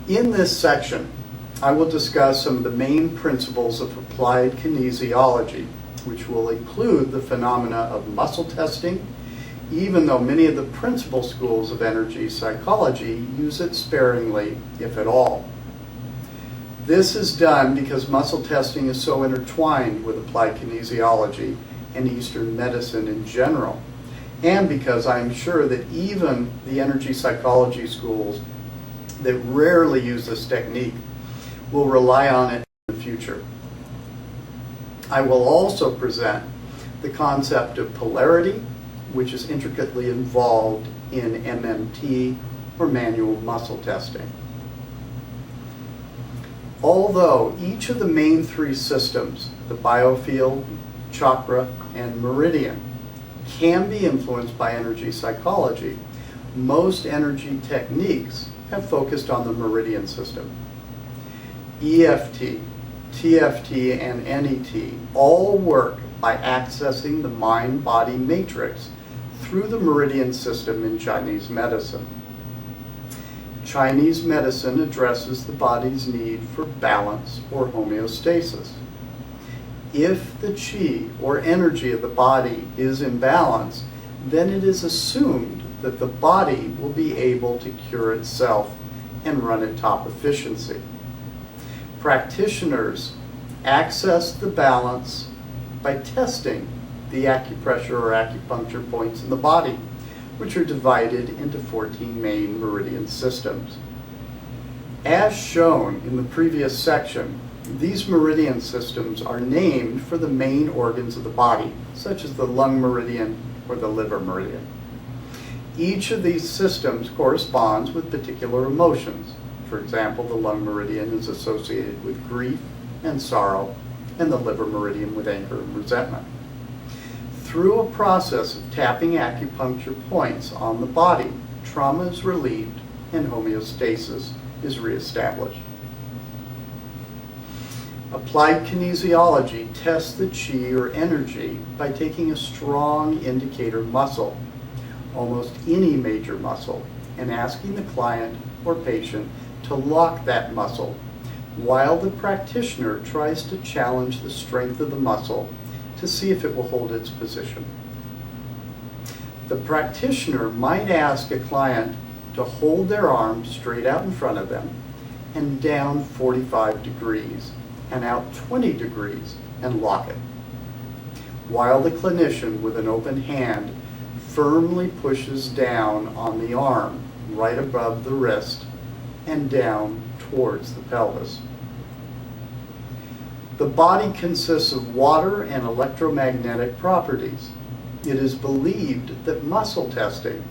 In this section, I will discuss some of the main principles of applied kinesiology, which will include the phenomena of muscle testing, even though many of the principal schools of energy psychology use it sparingly, if at all. This is done because muscle testing is so intertwined with applied kinesiology and Eastern medicine in general, and because I am sure that even the energy psychology schools that rarely use this technique will rely on it in the future. I will also present the concept of polarity, which is intricately involved in MMT, or manual muscle testing. Although each of the main three systems, the biofield, chakra, and meridian, can be influenced by energy psychology, most energy techniques have focused on the meridian system. EFT, TFT, and NET all work by accessing the mind-body matrix through the meridian system in Chinese medicine. Chinese medicine addresses the body's need for balance or homeostasis. If the qi or energy of the body is in balance, then it is assumed that the body will be able to cure itself and run at top efficiency. Practitioners access the balance by testing the acupressure or acupuncture points in the body, which are divided into 14 main meridian systems. As shown in the previous section, these meridian systems are named for the main organs of the body, such as the lung meridian or the liver meridian. Each of these systems corresponds with particular emotions. For example, the lung meridian is associated with grief and sorrow, and the liver meridian with anger and resentment. Through a process of tapping acupuncture points on the body, trauma is relieved and homeostasis is reestablished. Applied kinesiology tests the qi or energy by taking a strong indicator muscle, almost any major muscle, and asking the client or patient to lock that muscle while the practitioner tries to challenge the strength of the muscle to see if it will hold its position. The practitioner might ask a client to hold their arm straight out in front of them and down 45 degrees and out 20 degrees and lock it, while the clinician with an open hand firmly pushes down on the arm right above the wrist and down towards the pelvis. The body consists of water and electromagnetic properties. It is believed that muscle testing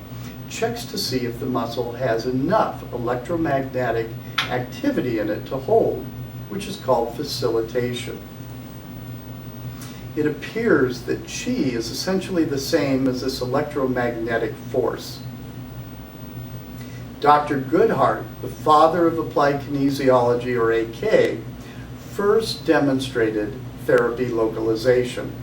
checks to see if the muscle has enough electromagnetic activity in it to hold, which is called facilitation. It appears that qi is essentially the same as this electromagnetic force. Dr. Goodhart, the father of applied kinesiology, or AK, first demonstrated therapy localization.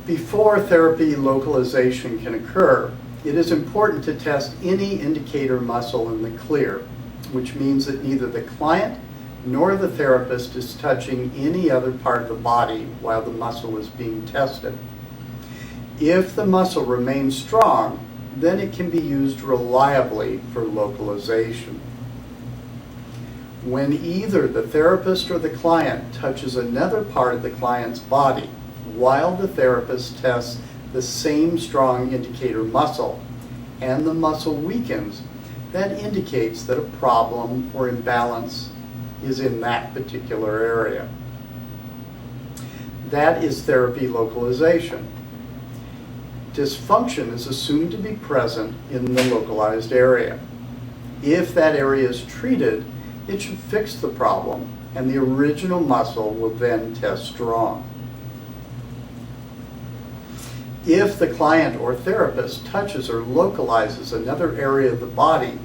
Before therapy localization can occur, it is important to test any indicator muscle in the clear, which means that neither the client nor the therapist is touching any other part of the body while the muscle is being tested. If the muscle remains strong, then it can be used reliably for localization. When either the therapist or the client touches another part of the client's body while the therapist tests the same strong indicator muscle and the muscle weakens, that indicates that a problem or imbalance is in that particular area. That is therapy localization. Dysfunction is assumed to be present in the localized area. If that area is treated, it should fix the problem, and the original muscle will then test strong. If the client or therapist touches or localizes another area of the body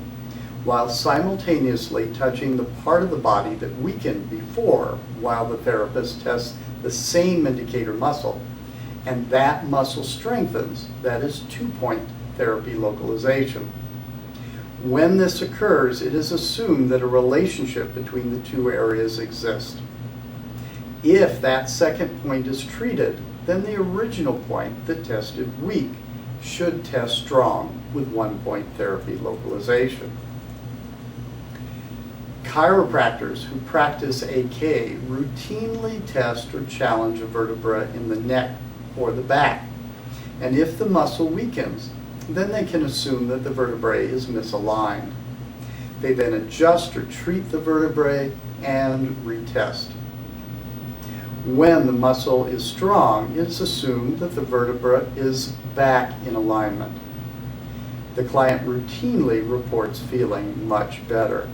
while simultaneously touching the part of the body that weakened before while the therapist tests the same indicator muscle, and that muscle strengthens, that is 2-point therapy localization. When this occurs, it is assumed that a relationship between the two areas exists. If that second point is treated, then the original point that tested weak should test strong with one-point therapy localization. Chiropractors who practice AK routinely test or challenge a vertebra in the neck or the back. And if the muscle weakens, then they can assume that the vertebrae is misaligned. They then adjust or treat the vertebrae and retest. When the muscle is strong, it's assumed that the vertebra is back in alignment. The client routinely reports feeling much better.